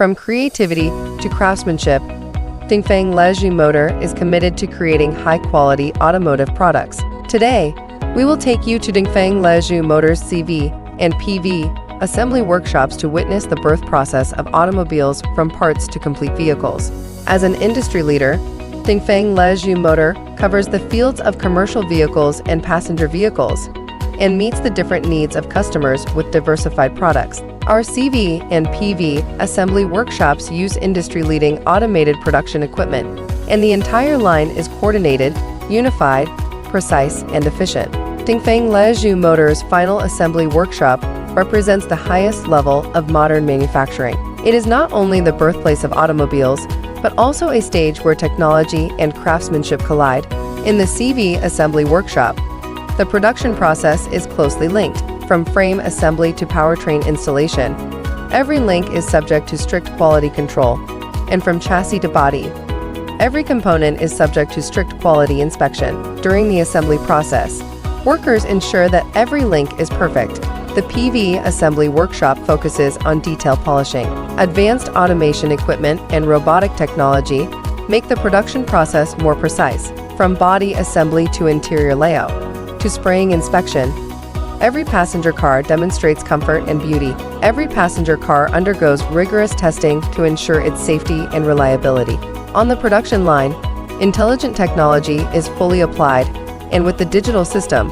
From creativity to craftsmanship, Dongfeng Liuzhou Motor is committed to creating high-quality automotive products. Today, we will take you to Dongfeng Liuzhou Motor's CV and PV assembly workshops to witness the birth process of automobiles from parts to complete vehicles. As an industry leader, Dongfeng Liuzhou Motor covers the fields of commercial vehicles and passenger vehicles and meets the different needs of customers with diversified products. Our CV and PV assembly workshops use industry-leading automated production equipment, and the entire line is coordinated, unified, precise, and efficient. Dongfeng Liuzhou Motor's final assembly workshop represents the highest level of modern manufacturing. It is not only the birthplace of automobiles, but also a stage where technology and craftsmanship collide. In the CV assembly workshop, the production process is closely linked. From frame assembly to powertrain installation, every link is subject to strict quality control, and from chassis to body, every component is subject to strict quality inspection. During the assembly process, workers ensure that every link is perfect. The PV assembly workshop focuses on detail polishing. Advanced automation equipment and robotic technology make the production process more precise. From body assembly to interior layout, to spraying inspection, every passenger car demonstrates comfort and beauty. Every passenger car undergoes rigorous testing to ensure its safety and reliability. On the production line, intelligent technology is fully applied, and with the digital system,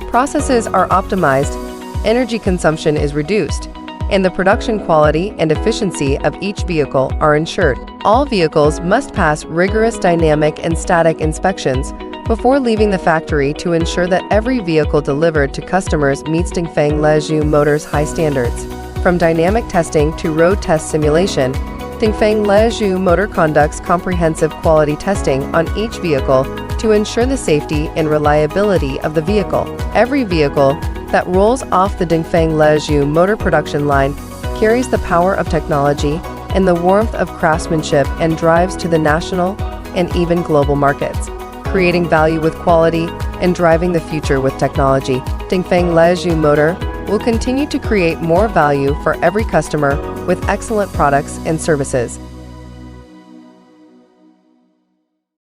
processes are optimized, energy consumption is reduced, and the production quality and efficiency of each vehicle are ensured. All vehicles must pass rigorous dynamic and static inspections before leaving the factory to ensure that every vehicle delivered to customers meets Dongfeng Liuzhou Motor's high standards. From dynamic testing to road test simulation, Dongfeng Liuzhou Motor conducts comprehensive quality testing on each vehicle to ensure the safety and reliability of the vehicle. Every vehicle that rolls off the Dongfeng Liuzhou Motor production line carries the power of technology and the warmth of craftsmanship and drives to the national and even global markets, creating value with quality and driving the future with technology. Dongfeng Liuzhou Motor will continue to create more value for every customer with excellent products and services.